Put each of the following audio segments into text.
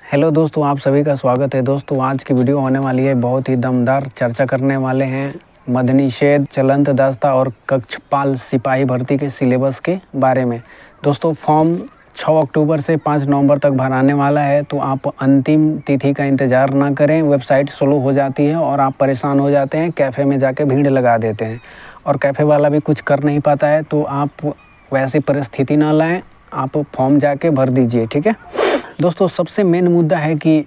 Hello दोस्तों, आप सभी का स्वागत है। दोस्तों आज की वीडियो होने वाली है बहुत ही दमदार। चर्चा करने वाले हैं मद्यनिषेध, चलंत दास्ता और कक्षपाल सिपाही भर्ती के सिलेबस के बारे में। दोस्तों फॉर्म 6 अक्टूबर से 5 नवंबर तक भराने वाला है, तो आप अंतिम तिथि का इंतज़ार ना करें। वेबसाइट स्लो हो जाती है और आप परेशान हो जाते हैं, कैफ़े में जाके भीड़ लगा देते हैं और कैफ़े वाला भी कुछ कर नहीं पाता है। तो आप वैसी परिस्थिति ना लाएं, आप फॉर्म जाके भर दीजिए, ठीक है। दोस्तों सबसे मेन मुद्दा है कि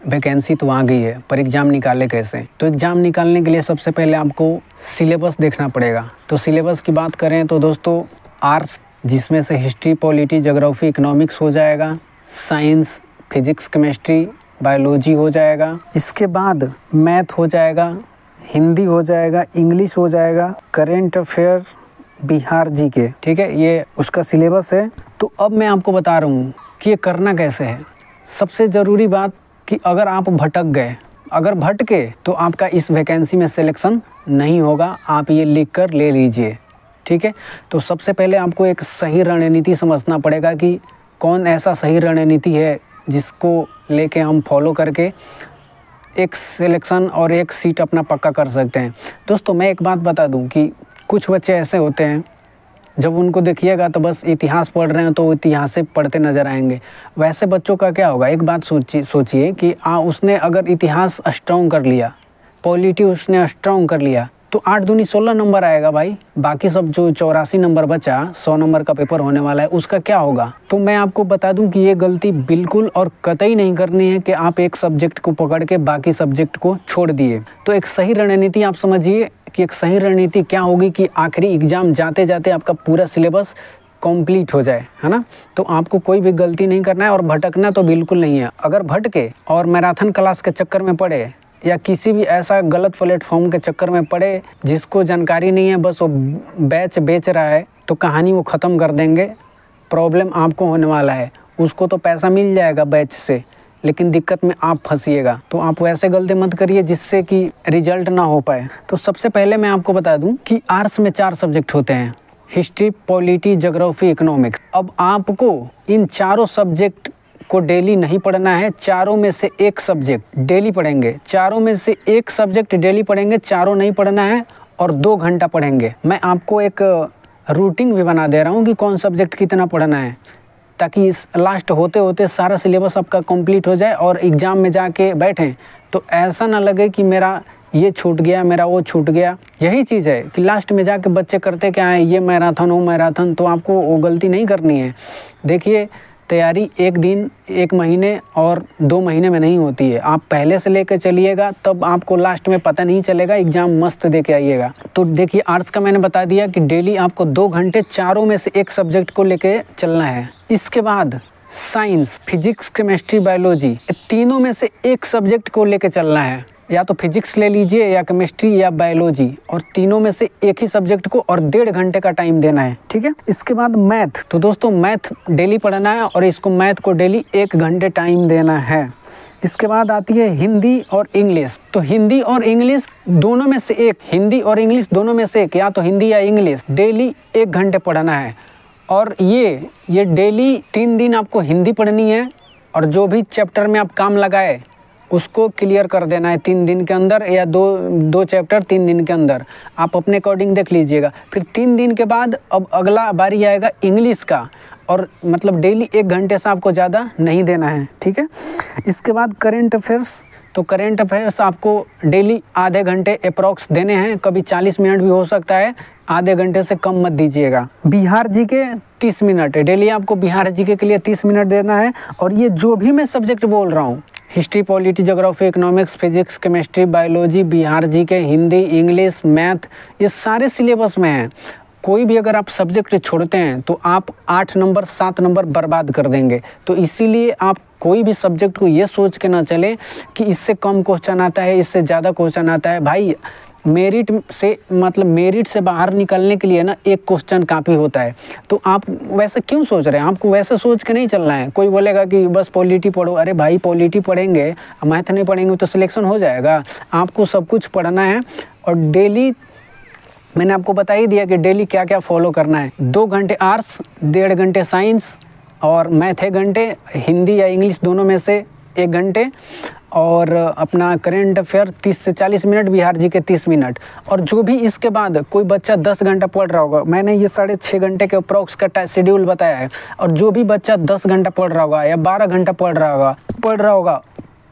वैकेंसी तो आ गई है, पर एग्ज़ाम निकाले कैसे। तो एग्ज़ाम निकालने के लिए सबसे पहले आपको सिलेबस देखना पड़ेगा। तो सिलेबस की बात करें तो दोस्तों आर्ट्स, जिसमें से हिस्ट्री, पॉलिटी, ज्योग्राफी, इकोनॉमिक्स हो जाएगा, साइंस, फिजिक्स, केमिस्ट्री, बायोलॉजी हो जाएगा। इसके बाद मैथ हो जाएगा, हिंदी हो जाएगा, इंग्लिश हो जाएगा, करेंट अफेयर, बिहार जीके, ठीक है। ये उसका सिलेबस है। तो अब मैं आपको बता रहा हूँ कि ये करना कैसे है। सबसे ज़रूरी बात कि अगर आप भटक गए, अगर भटके तो आपका इस वैकेंसी में सिलेक्शन नहीं होगा। आप ये लिख कर ले लीजिए, ठीक है। तो सबसे पहले आपको एक सही रणनीति समझना पड़ेगा कि कौन ऐसा सही रणनीति है जिसको लेके हम फॉलो करके एक सिलेक्शन और एक सीट अपना पक्का कर सकते हैं। दोस्तों मैं एक बात बता दूं कि कुछ बच्चे ऐसे होते हैं, जब उनको देखिएगा तो बस इतिहास पढ़ रहे हैं तो इतिहास से पढ़ते नज़र आएंगे। वैसे बच्चों का क्या होगा, एक बात सोचिए कि उसने अगर इतिहास स्ट्रॉन्ग कर लिया, पॉलिटी उसने स्ट्रॉन्ग कर लिया, तो 8 दूनी 16 नंबर आएगा भाई। बाकी सब जो 84 नंबर बचा, 100 नंबर का पेपर होने वाला है, उसका क्या होगा। तो मैं आपको बता दूं कि ये गलती बिल्कुल और कतई नहीं करनी है कि आप एक सब्जेक्ट को पकड़ के बाकी सब्जेक्ट को छोड़ दिए। तो एक सही रणनीति आप समझिए कि एक सही रणनीति क्या होगी कि आखिरी एग्ज़ाम जाते जाते आपका पूरा सिलेबस कंप्लीट हो जाए, है ना। तो आपको कोई भी गलती नहीं करना है और भटकना तो बिल्कुल नहीं है। अगर भटके और मैराथन क्लास के चक्कर में पड़े या किसी भी ऐसा गलत प्लेटफॉर्म के चक्कर में पड़े जिसको जानकारी नहीं है, बस वो बैच बेच रहा है, तो कहानी वो ख़त्म कर देंगे। प्रॉब्लम आपको होने वाला है। उसको तो पैसा मिल जाएगा बैच से, लेकिन दिक्कत में आप फंसिएगा। तो आप वैसे गलती मत करिए जिससे कि रिजल्ट ना हो पाए। तो सबसे पहले मैं आपको बता दूं कि आर्ट्स में 4 सब्जेक्ट होते हैं, हिस्ट्री, पॉलिटी, ज्योग्राफी, इकोनॉमिक्स। अब आपको इन चारों सब्जेक्ट को डेली नहीं पढ़ना है, चारों में से एक सब्जेक्ट डेली पढ़ेंगे। चारों में से एक सब्जेक्ट डेली पढ़ेंगे, चारों नहीं पढ़ना है और 2 घंटा पढ़ेंगे। मैं आपको एक रूटीन भी बना दे रहा हूँ कि कौन सब्जेक्ट कितना पढ़ना है, ताकि इस लास्ट होते होते सारा सिलेबस आपका कंप्लीट हो जाए और एग्ज़ाम में जाके बैठें तो ऐसा ना लगे कि मेरा ये छूट गया, मेरा वो छूट गया। यही चीज़ है कि लास्ट में जाके बच्चे करते क्या है, ये मैराथन वो मैराथन। तो आपको वो गलती नहीं करनी है। देखिए तैयारी एक दिन, 1 महीने और 2 महीने में नहीं होती है। आप पहले से लेकर चलिएगा, तब आपको लास्ट में पता नहीं चलेगा, एग्ज़ाम मस्त दे के आइएगा। तो देखिए आर्ट्स का मैंने बता दिया कि डेली आपको 2 घंटे चारों में से एक सब्जेक्ट को लेके चलना है। इसके बाद साइंस, फिजिक्स, केमिस्ट्री, बायोलॉजी, तीनों में से एक सब्जेक्ट को लेके चलना है। या तो फिजिक्स ले लीजिए या केमिस्ट्री या बायोलॉजी, और तीनों में से एक ही सब्जेक्ट को और 1.5 घंटे का टाइम देना है, ठीक है। इसके बाद मैथ। तो दोस्तों मैथ डेली पढ़ना है और इसको मैथ को डेली 1 घंटे टाइम देना है। इसके बाद आती है हिंदी और इंग्लिश। तो हिंदी और इंग्लिश दोनों में से एक, हिंदी और इंग्लिश दोनों में से एक, या तो हिंदी या इंग्लिश, डेली 1 घंटे पढ़ना है। और ये डेली 3 दिन आपको हिंदी पढ़नी है और जो भी चैप्टर में आप काम लगाए उसको क्लियर कर देना है 3 दिन के अंदर, या दो चैप्टर 3 दिन के अंदर। आप अपने अकॉर्डिंग देख लीजिएगा। फिर 3 दिन के बाद अब अगला बारी आएगा इंग्लिश का, और मतलब डेली 1 घंटे से आपको ज़्यादा नहीं देना है, ठीक है। इसके बाद करेंट अफेयर्स। तो करेंट अफेयर्स आपको डेली आधे घंटे अप्रॉक्स देने हैं, कभी 40 मिनट भी हो सकता है, आधे घंटे से कम मत दीजिएगा। बिहार जीके 30 मिनट, डेली आपको बिहार जीके के लिए 30 मिनट देना है। और ये जो भी मैं सब्जेक्ट बोल रहा हूँ, history, polity, geography, economics, physics, chemistry, biology, Bihar GK, Hindi, English, math, ये सारे सिलेबस में हैं। कोई भी अगर आप सब्जेक्ट छोड़ते हैं तो आप 8 नंबर 7 नंबर बर्बाद कर देंगे। तो इसीलिए आप कोई भी सब्जेक्ट को ये सोच के ना चले कि इससे कम क्वेश्चन आता है, इससे ज़्यादा क्वेश्चन आता है। भाई मेरिट से मतलब मेरिट से बाहर निकलने के लिए ना एक क्वेश्चन काफ़ी होता है। तो आप वैसे क्यों सोच रहे हैं, आपको वैसे सोच के नहीं चलना है। कोई बोलेगा कि बस पॉलिटी पढ़ो, अरे भाई पॉलिटी पढ़ेंगे, मैथ नहीं पढ़ेंगे तो सिलेक्शन हो जाएगा। आपको सब कुछ पढ़ना है और डेली मैंने आपको बता ही दिया कि डेली क्या क्या फॉलो करना है। 2 घंटे आर्ट्स, 1.5 घंटे साइंस और मैथ 1 घंटे, हिंदी या इंग्लिश दोनों में से 1 घंटे और अपना करेंट अफेयर 30 से 40 मिनट, बिहार जी के 30 मिनट। और जो भी इसके बाद कोई बच्चा 10 घंटा पढ़ रहा होगा, मैंने ये 6.5 घंटे के अप्रॉक्स का शेड्यूल बताया है, और जो भी बच्चा 10 घंटा पढ़ रहा होगा या 12 घंटा पढ़ रहा होगा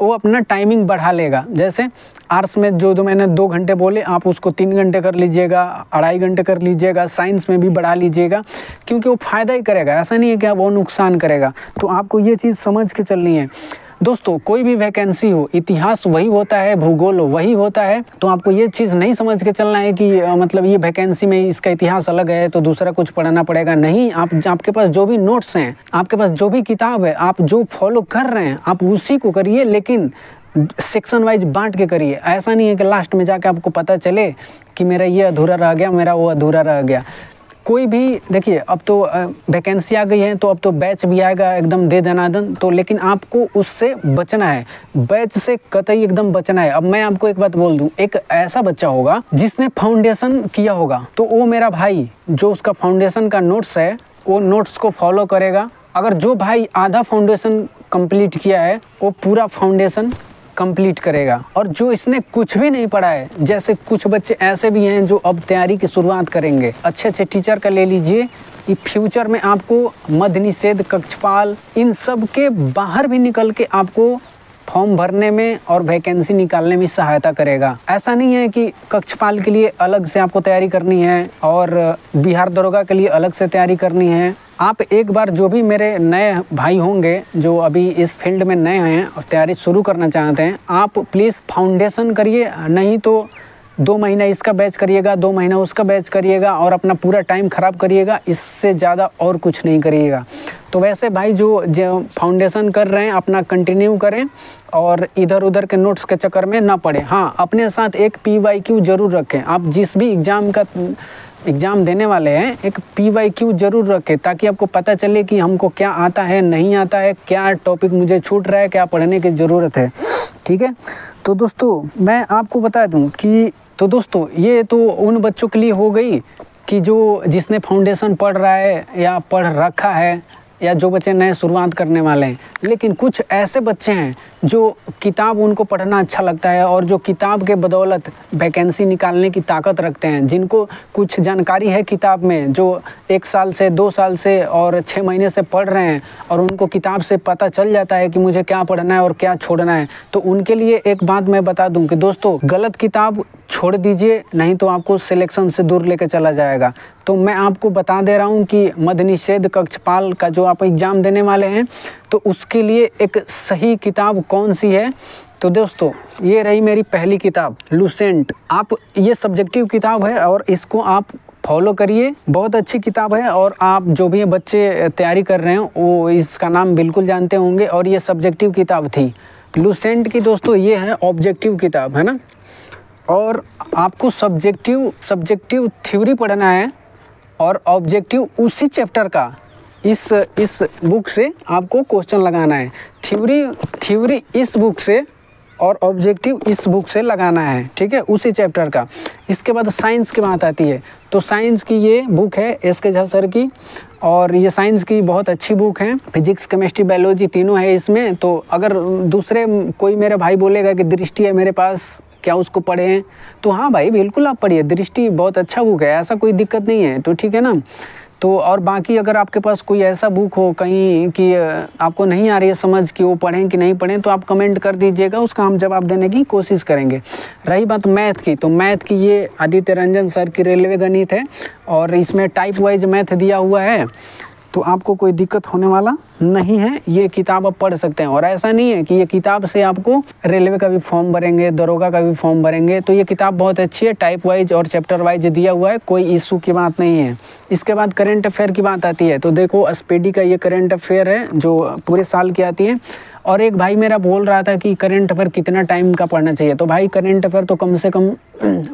वो अपना टाइमिंग बढ़ा लेगा। जैसे आर्ट्स में जो मैंने 2 घंटे बोले, आप उसको 3 घंटे कर लीजिएगा, 2.5 घंटे कर लीजिएगा, साइंस में भी बढ़ा लीजिएगा, क्योंकि वो फ़ायदा ही करेगा, ऐसा नहीं है कि वो नुकसान करेगा। तो आपको ये चीज़ समझ के चलनी है दोस्तों। कोई भी वैकेंसी हो, इतिहास वही होता है, भूगोल वही होता है। तो आपको ये चीज़ नहीं समझ के चलना है कि मतलब ये वैकेंसी में इसका इतिहास अलग है तो दूसरा कुछ पढ़ना पड़ेगा। नहीं, आपके पास जो भी नोट्स हैं, आपके पास जो भी किताब है, आप जो फॉलो कर रहे हैं आप उसी को करिए, लेकिन सेक्शन वाइज बांट के करिए। ऐसा नहीं है कि लास्ट में जाके आपको पता चले कि मेरा ये अधूरा रह गया, मेरा वो अधूरा रह गया। कोई भी देखिए, अब तो वैकेंसी आ गई है तो अब तो बैच भी आएगा एकदम दे दनादन, तो लेकिन आपको उससे बचना है, बैच से कतई एकदम बचना है। अब मैं आपको एक बात बोल दूं, एक ऐसा बच्चा होगा जिसने फाउंडेशन किया होगा, तो वो मेरा भाई जो उसका फाउंडेशन का नोट्स है वो नोट्स को फॉलो करेगा। अगर जो भाई आधा फाउंडेशन कंप्लीट किया है वो पूरा फाउंडेशन कंप्लीट करेगा। और जो इसने कुछ भी नहीं पढ़ा है, जैसे कुछ बच्चे ऐसे भी हैं जो अब तैयारी की शुरुआत करेंगे, अच्छे टीचर का ले लीजिए, ये फ्यूचर में आपको मध्य निषेध, कक्षपाल, इन सब के बाहर भी निकल के आपको फॉर्म भरने में और वैकेंसी निकालने में सहायता करेगा। ऐसा नहीं है कि कक्षपाल के लिए अलग से आपको तैयारी करनी है और बिहार दरोगा के लिए अलग से तैयारी करनी है। आप एक बार, जो भी मेरे नए भाई होंगे जो अभी इस फील्ड में नए हैं और तैयारी शुरू करना चाहते हैं, आप प्लीज़ फाउंडेशन करिए, नहीं तो 2 महीना इसका बैच करिएगा, 2 महीना उसका बैच करिएगा और अपना पूरा टाइम ख़राब करिएगा, इससे ज़्यादा और कुछ नहीं करिएगा। तो वैसे भाई जो फाउंडेशन कर रहे हैं अपना कंटिन्यू करें और इधर उधर के नोट्स के चक्कर में ना पड़े। हाँ, अपने साथ एक PYQ ज़रूर रखें। आप जिस भी एग्ज़ाम देने वाले हैं एक PYQ ज़रूर रखें, ताकि आपको पता चले कि हमको क्या आता है, नहीं आता है, क्या टॉपिक मुझे छूट रहा है, क्या पढ़ने की ज़रूरत है। ठीक है, तो दोस्तों मैं आपको बता दूं कि तो दोस्तों ये तो उन बच्चों के लिए हो गई कि जिसने फाउंडेशन पढ़ रहा है या पढ़ रखा है, या जो बच्चे नए शुरुआत करने वाले हैं। लेकिन कुछ ऐसे बच्चे हैं जो किताब उनको पढ़ना अच्छा लगता है और जो किताब के बदौलत वैकेंसी निकालने की ताकत रखते हैं, जिनको कुछ जानकारी है किताब में, जो 1 साल से 2 साल से और 6 महीने से पढ़ रहे हैं और उनको किताब से पता चल जाता है कि मुझे क्या पढ़ना है और क्या छोड़ना है। तो उनके लिए एक बात मैं बता दूं कि दोस्तों, गलत किताब छोड़ दीजिए, नहीं तो आपको सिलेक्शन से दूर लेकर चला जाएगा। तो मैं आपको बता दे रहा हूं कि मध्य निषेध, कक्षपाल का जो आप एग्ज़ाम देने वाले हैं तो उसके लिए एक सही किताब कौन सी है। तो दोस्तों ये रही मेरी पहली किताब, लुसेंट। आप ये सब्जेक्टिव किताब है और इसको आप फॉलो करिए, बहुत अच्छी किताब है। और आप जो भी बच्चे तैयारी कर रहे हैं वो इसका नाम बिल्कुल जानते होंगे। और ये सब्जेक्टिव किताब थी लुसेंट की दोस्तों, ये है ऑब्जेक्टिव किताब, है ना। और आपको सब्जेक्टिव थ्योरी पढ़ना है और ऑब्जेक्टिव उसी चैप्टर का इस बुक से आपको क्वेश्चन लगाना है। थ्योरी इस बुक से और ऑब्जेक्टिव इस बुक से लगाना है, ठीक है, उसी चैप्टर का। इसके बाद साइंस की बात आती है तो साइंस की ये बुक है SK झा सर की, और ये साइंस की बहुत अच्छी बुक है। फिजिक्स, केमिस्ट्री, बायोलॉजी तीनों है इसमें। तो अगर दूसरे कोई मेरा भाई बोलेगा कि दृष्टि है मेरे पास, क्या उसको पढ़ें, तो हाँ भाई बिल्कुल आप पढ़िए, दृष्टि बहुत अच्छा बुक है, ऐसा कोई दिक्कत नहीं है। तो ठीक है ना। तो और बाकी अगर आपके पास कोई ऐसा बुक हो कहीं कि आपको नहीं आ रही है समझ कि वो पढ़ें कि नहीं पढ़ें, तो आप कमेंट कर दीजिएगा, उसका हम जवाब देने की कोशिश करेंगे। रही बात मैथ की, तो मैथ की ये आदित्य रंजन सर की रेलवे गणित है और इसमें टाइप वाइज मैथ दिया हुआ है, तो आपको कोई दिक्कत होने वाला नहीं है। ये किताब आप पढ़ सकते हैं। और ऐसा नहीं है कि ये किताब से आपको रेलवे का भी फॉर्म भरेंगे, दरोगा का भी फॉर्म भरेंगे। तो ये किताब बहुत अच्छी है, टाइप वाइज और चैप्टर वाइज दिया हुआ है, कोई इशू की बात नहीं है। इसके बाद करेंट अफेयर की बात आती है तो देखो स्पीडी का ये करेंट अफेयर है जो पूरे साल की आती है। और एक भाई मेरा बोल रहा था कि करेंट अफेयर कितना टाइम का पढ़ना चाहिए, तो भाई करेंट अफेयर तो कम से कम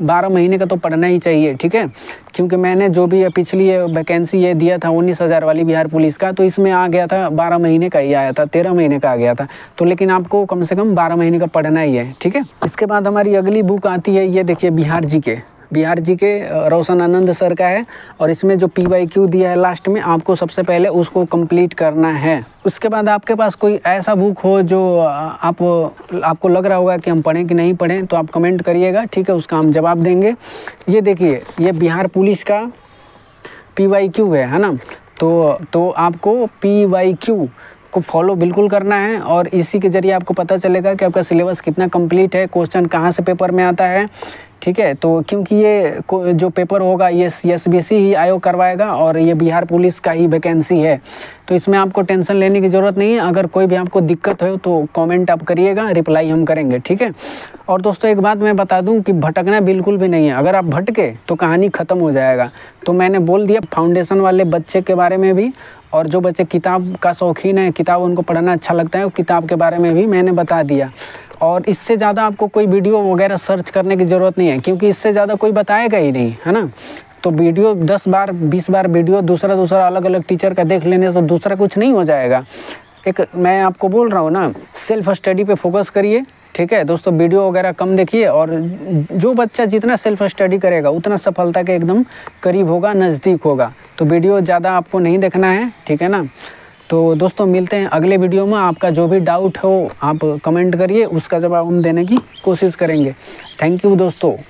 12 महीने का तो पढ़ना ही चाहिए, ठीक है। क्योंकि मैंने जो भी पिछली वैकेंसी ये दिया था 19,000 वाली बिहार पुलिस का, तो इसमें आ गया था 12 महीने का ही आया था, 13 महीने का आ गया था। तो लेकिन आपको कम से कम 12 महीने का पढ़ना ही है, ठीक है। इसके बाद हमारी अगली बुक आती है, ये देखिए बिहार जी के बिहार जी के रोशन आनंद सर का है और इसमें जो PYQ दिया है लास्ट में, आपको सबसे पहले उसको कंप्लीट करना है। उसके बाद आपके पास कोई ऐसा बुक हो जो आपको लग रहा होगा कि हम पढ़ें कि नहीं पढ़ें, तो आप कमेंट करिएगा, ठीक है, उसका हम जवाब देंगे। ये देखिए, ये बिहार पुलिस का PYQ है ना। तो आपको PYQ को फॉलो बिल्कुल करना है और इसी के ज़रिए आपको पता चलेगा कि आपका सिलेबस कितना कंप्लीट है, क्वेश्चन कहाँ से पेपर में आता है, ठीक है। तो क्योंकि ये जो पेपर होगा ये SBC ही आयोग करवाएगा और ये बिहार पुलिस का ही वैकेंसी है, तो इसमें आपको टेंशन लेने की ज़रूरत नहीं है। अगर कोई भी आपको दिक्कत हो तो कमेंट आप करिएगा, रिप्लाई हम करेंगे, ठीक है। और दोस्तों एक बात मैं बता दूं कि भटकना बिल्कुल भी नहीं है। अगर आप भटके तो कहानी ख़त्म हो जाएगा। तो मैंने बोल दिया फाउंडेशन वाले बच्चे के बारे में भी, और जो बच्चे किताब का शौकीन है, किताब उनको पढ़ना अच्छा लगता है, वो किताब के बारे में भी मैंने बता दिया। और इससे ज़्यादा आपको कोई वीडियो वगैरह सर्च करने की ज़रूरत नहीं है, क्योंकि इससे ज़्यादा कोई बताएगा ही नहीं, है ना। तो वीडियो 10 बार 20 बार वीडियो दूसरा अलग अलग टीचर का देख लेने से दूसरा कुछ नहीं हो जाएगा। एक मैं आपको बोल रहा हूँ ना, सेल्फ स्टडी पे फोकस करिए, ठीक है दोस्तों। वीडियो वगैरह कम देखिए, और जो बच्चा जितना सेल्फ स्टडी करेगा उतना सफलता के एकदम करीब होगा, नज़दीक होगा। तो वीडियो ज़्यादा आपको नहीं देखना है, ठीक है ना। तो दोस्तों मिलते हैं अगले वीडियो में। आपका जो भी डाउट हो आप कमेंट करिए, उसका जवाब हम देने की कोशिश करेंगे। थैंक यू दोस्तों।